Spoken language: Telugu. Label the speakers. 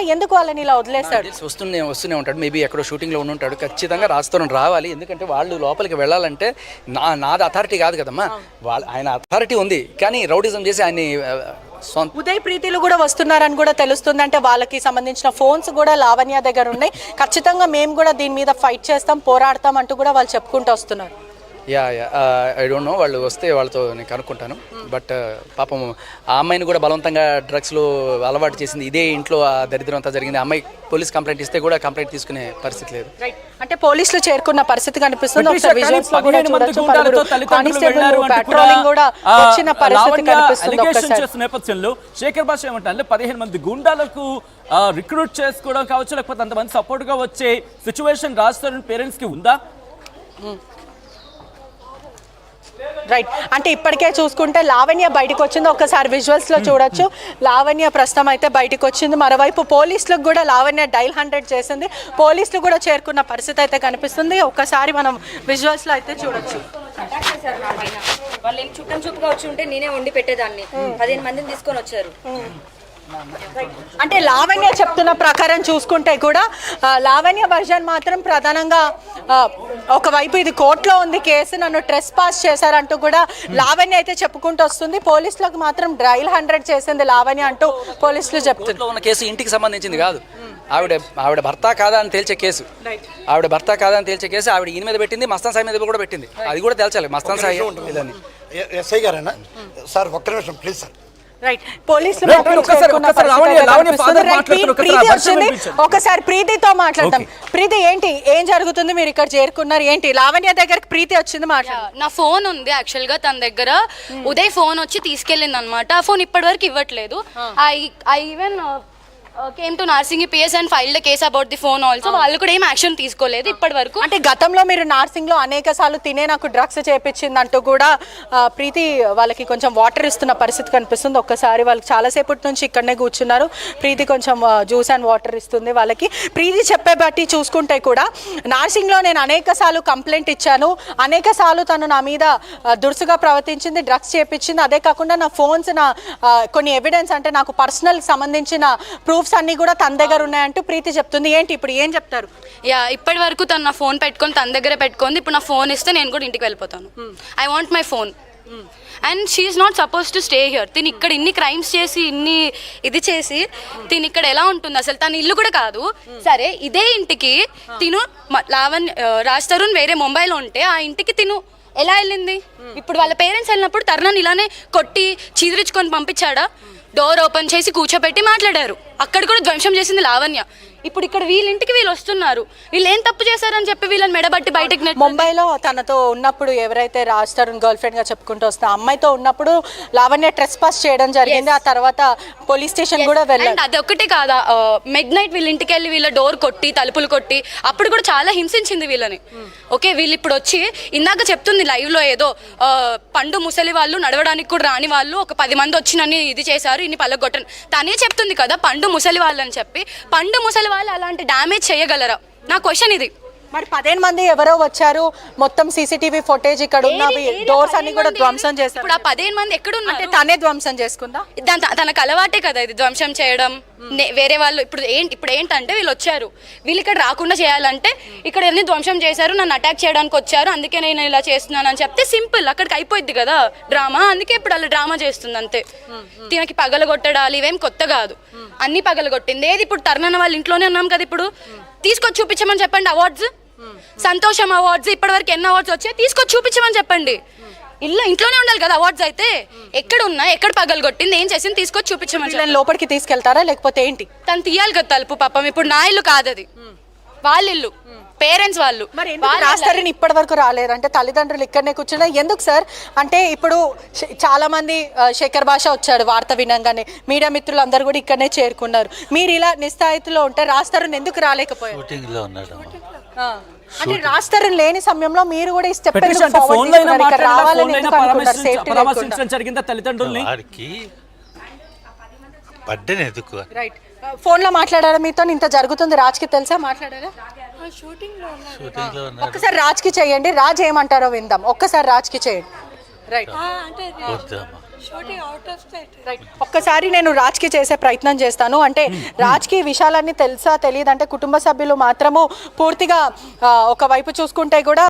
Speaker 1: లేకుండా ఎందుకు వాళ్ళని ఇలా వదిలేస్తాడు?
Speaker 2: వస్తూనే ఉంటాడు, మేబీ ఎక్కడో షూటింగ్లో ఉంటాడు. ఖచ్చితంగా రాజతరుణ్ రావాలి, ఎందుకంటే వాళ్ళు లోపలికి వెళ్ళాలంటే నాది అథారిటీ కాదు కదమ్మా, ఆయన అథారిటీ ఉంది, కానీ రౌడిజం చేసి ఆయన్ని
Speaker 1: ఉదయ్ ప్రీతిలు కూడా వస్తున్నారని కూడా తెలుస్తుంది. అంటే వాళ్ళకి సంబంధించిన ఫోన్స్ కూడా లావణ్య దగ్గర ఉన్నాయి. ఖచ్చితంగా మేము కూడా దీని మీద ఫైట్ చేస్తాం, పోరాడతాం అంటూ కూడా వాళ్ళు చెప్పుకుంటూ వస్తున్నారు.
Speaker 2: ఐ డోంట్ నో, వాళ్ళు వస్తే వాళ్ళతో నేను కనుక్కుంటాను. బట్ పాపం ఆ అమ్మాయిని కూడా బలవంతంగా డ్రగ్స్లో అలవాటు చేసింది, ఇదే ఇంట్లో ఆ దరిద్రం అంతా జరిగింది. అమ్మాయి పోలీస్ కంప్లైంట్ ఇస్తే కూడా కంప్లైంట్ తీసుకునే పరిస్థితి లేదు.
Speaker 1: అంటే పోలీసులు చేరుకున్న పరిస్థితి కనిపిస్తుంది.
Speaker 3: నేపథ్యంలో శేఖర్ భాష ఏమంటారు, 15 మంది గుండాలకు రిక్రూట్ చేసుకోవడం కావచ్చు, లేకపోతే అంతమంది సపోర్ట్ గా వచ్చే సిచ్యువేషన్ రాజతరుణ్ పేరెంట్స్ కి ఉందా?
Speaker 1: రైట్, అంటే ఇప్పటికే చూసుకుంటే లావణ్య బయటకు వచ్చింది, ఒకసారి విజువల్స్ లో చూడొచ్చు. లావణ్య ప్రస్తుతం అయితే బయటకు వచ్చింది. మరోవైపు పోలీసులకు కూడా లావణ్య డైల్ 100 చేసింది, పోలీసులు కూడా చేరుకున్న పరిస్థితి అయితే కనిపిస్తుంది. ఒక్కసారి మనం విజువల్స్ లో అయితే చూడొచ్చు.
Speaker 4: వాళ్ళు ఏం చుట్టం చూపుగా వచ్చి ఉంటే నేనే వండి పెట్టేదాన్ని, 15 మందిని తీసుకొని వచ్చారు.
Speaker 1: అంటే లావణ్య చెప్తున్న ప్రకారం చూసుకుంటే కూడా లావణ్య వర్జన్ మాత్రం ప్రధానంగా ఒకవైపు ఇది కోర్టులో ఉంది కేసు, నన్ను ట్రెస్ పాస్ చేశారంటూ కూడా లావణ్య అయితే చెప్పుకుంటూ వస్తుంది. పోలీసులకు మాత్రం డైల్ 100 చేసింది లావణ్య అంటూ పోలీసులు చెప్తున్నారు.
Speaker 2: ఉన్న కేసు ఇంటికి సంబంధించింది కాదు, ఆవిడ భర్త కాదా అని తేల్చే కేసు, ఆవిడ ఈయన మీద పెట్టింది, మస్తాన్ సాయి మీద కూడా పెట్టింది, అది కూడా తేల్చాలి. మస్తాన్ సాయి
Speaker 5: ఎస్ఐ గారేనా సార్? ఒక్క నిమిషం ప్లీజ్ సార్.
Speaker 1: రైట్, పోలీసులు ఒకసారి ప్రీతితో మాట్లాడతాం. ప్రీతి, ఏం జరుగుతుంది? మీరు ఇక్కడ చేరుకున్నారు, ఏంటి? లావణ్య దగ్గరికి ప్రీతి వచ్చింది, మాట్లాడు.
Speaker 6: నా ఫోన్ ఉంది యాక్చువల్ గా తన దగ్గర, ఉదయ్ ఫోన్ వచ్చి తీసుకెళ్ళింది అనమాట. ఆ ఫోన్ ఇప్పటి వరకు ఇవ్వట్లేదు. I even came to Narsingh PS and filed a case about the phone also. వాళ్ళు కూడా ఏం యాక్షన్ తీసుకోలేదు ఇప్పటి వరకు.
Speaker 1: అంటే గతంలో మీరు నార్సింగ్ లో అనేక సార్లు తినే నాకు డ్రగ్స్ చేపించింది అంటూ కూడా ప్రీతి వాళ్ళకి కొంచెం వాటర్ ఇస్తున్న పరిస్థితి కనిపిస్తుంది. ఒక్కసారి వాళ్ళకి చాలాసేపటి నుంచి ఇక్కడనే కూర్చున్నారు. ప్రీతి కొంచెం జ్యూస్ అండ్ వాటర్ ఇస్తుంది వాళ్ళకి. ప్రీతి చెప్పే బట్టి చూసుకుంటే కూడా నార్సింగ్ లో నేను అనేక సార్లు కంప్లైంట్ ఇచ్చాను, అనేక సార్లు తను నా మీద దురుసుగా ప్రవర్తించింది, డ్రగ్స్ చేపించింది. అదే కాకుండా నా ఫోన్స్, నా కొన్ని ఎవిడెన్స్, అంటే నాకు పర్సనల్ సంబంధించిన ప్రూఫ్స్ అన్ని కూడా తన దగ్గర ఉన్నాయంటూ ప్రీతి చెప్తుంది. ఏంటి ఇప్పుడు ఏం చెప్తారు?
Speaker 6: ఇప్పటి వరకు తను నా ఫోన్ పెట్టుకొని తన దగ్గర పెట్టుకుంది. ఇప్పుడు నా ఫోన్ ఇస్తే నేను కూడా ఇంటికి వెళ్ళిపోతాను. I want my phone and she is not suppose to stay here. తిని ఇక్కడ ఇన్ని క్రైమ్స్ చేసి ఇన్ని ఇది చేసి తిని ఇక్కడ ఎలా ఉంటుంది? అసలు తన ఇల్లు కూడా కాదు. సరే, ఇదే ఇంటికి తిను రాజతరుణ్ వేరే ముంబైలో ఉంటే ఆ ఇంటికి తిను ఎలా వెళ్ళింది? ఇప్పుడు వాళ్ళ పేరెంట్స్ వెళ్ళినప్పుడు తరుణ్ ఇలానే కొట్టి చీదరించుకొని పంపించాడా? డోర్ ఓపెన్ చేసి కూర్చోబెట్టి మాట్లాడారు. అక్కడ కూడా ధ్వంసం చేసింది లావణ్య. ఇప్పుడు ఇక్కడ వీళ్ళింటికి వీళ్ళు వస్తున్నారు, వీళ్ళు ఏం తప్పు చేశారని చెప్పి వీళ్ళని మెడబట్టి బయటకు నెట్టి.
Speaker 1: ముంబైలో తనతో ఉన్నప్పుడు ఎవరైతే రాజ్ తరుణ్ గర్ల్ ఫ్రెండ్ గా చెప్పుకుంటూ వస్తా అమ్మాయితో ఉన్నప్పుడు లావణ్య ట్రెస్ పాస్ చేయడం జరిగింది. ఆ తర్వాత పోలీస్ స్టేషన్ కూడా వెళ్ళారు.
Speaker 6: అది ఒక్కటే కాదా, మిడ్ నైట్ వీళ్ళ ఇంటికి వెళ్ళి వీళ్ళ డోర్ కొట్టి తలుపులు కొట్టి అప్పుడు కూడా చాలా హింసించింది వీళ్ళని. ఓకే, వీళ్ళు ఇప్పుడు వచ్చి ఇందాక చెప్తుంది లైవ్ లో ఏదో పండు ముసలి వాళ్ళు నడవడానికి కూడా రాని వాళ్ళు ఒక 10 మంది వచ్చి నన్ను ఇది చేశారు, ఇన్ని పల్లగొట్టను తనే చెప్తుంది కదా పండు ముసలి వాళ్ళు అని చెప్పి. పండు ముసలి వాళ్ళు అలాంటి డ్యామేజ్ చేయగలరా? నా క్వశ్చన్ ఇది.
Speaker 1: మరి 15 మంది ఎవరో వచ్చారు, మొత్తం సీసీటీవీ ఫుటేజ్ ఇక్కడ ఉన్నవి, డోర్స్ అన్ని కూడా ధ్వంసం చేశారు.
Speaker 6: ఇప్పుడు ఆ 15 మంది ఎక్కడున్నారు?
Speaker 1: తనే ధ్వంసం చేసుకుందా?
Speaker 6: తనకు అలవాటే కదా ఇది ధ్వంసం చేయడం. వేరే వాళ్ళు ఇప్పుడు ఏంటంటే వీళ్ళు వచ్చారు, వీళ్ళు ఇక్కడ రాకుండా చేయాలంటే ఇక్కడ ఎన్ని ధ్వంసం చేశారు, నన్ను అటాక్ చేయడానికి వచ్చారు, అందుకే నేను ఇలా చేస్తున్నాను అని చెప్తే సింపుల్, అక్కడికి అయిపోద్ది కదా డ్రామా. అందుకే ఇప్పుడు అలా డ్రామా చేస్తుంది అంతే. తినకి పగలగొట్టడాలు ఇవేం కొత్త కాదు, అన్ని పగలగొట్టింది. ఏది ఇప్పుడు తరుణ్ వాళ్ళ ఇంట్లోనే ఉన్నాం కదా, ఇప్పుడు తీసుకొచ్చి చూపించమని చెప్పండి అవార్డ్స్. సంతోషం అవార్డ్స్ ఇప్పటి వరకు ఎన్ని అవార్డ్స్ వచ్చాయి తీసుకొచ్చి చూపించమని చెప్పండి. ఇంట్లోనే ఉండాలి కదా అవార్డ్స్ అయితే. ఎక్కడ ఉన్నా, ఎక్కడ పగలు కొట్టింది, ఏం చేసింది తీసుకొచ్చి చూపించమని.
Speaker 1: లోపలికి తీసుకెళ్తారా లేకపోతే ఏంటి?
Speaker 6: తను తీయాలి కదా తలుపు. పాపం ఇప్పుడు నా ఇల్లు కాదు, అది వాళ్ళ ఇల్లు, పేరెంట్స్ వాళ్ళు.
Speaker 1: రాజతరుణ్ ఇప్పటి వరకు రాలేరు అంటే తల్లిదండ్రులు ఇక్కడనే కూర్చున్నా ఎందుకు సార్? అంటే ఇప్పుడు చాలా మంది శేఖర్ భాష వచ్చాడు వార్త వినంగానే, మీడియా మిత్రులు అందరు కూడా ఇక్కడనే చేరుకున్నారు. మీరు ఇలా నిస్థాయిలో ఉంటే రాజతరుణ్ ఎందుకు రాలేకపోయారు? అంటే రాజతరుణ్ లేని సమయంలో మీరు కూడా
Speaker 3: తల్లిదండ్రుల్ని
Speaker 1: ఫోన్ లో మాట్లాడారా మీతో? ఇంత జరుగుతుంది రాజ్కి తెలుసా? మాట్లాడారా? ఒక్కసారి రాజ్కి చేయండి, రాజ్ ఏమంటారో విందాం. ఒక్కసారి రాజ్కి చేయండి. రైట్, ఒక్కసారి నేను రాజ్కి చేసే ప్రయత్నం చేస్తాను. అంటే రాజ్కి ఈ విషయాలన్నీ తెలుసా తెలియదంటే కుటుంబ సభ్యులు మాత్రము పూర్తిగా ఒకవైపు చూసుకుంటే కూడా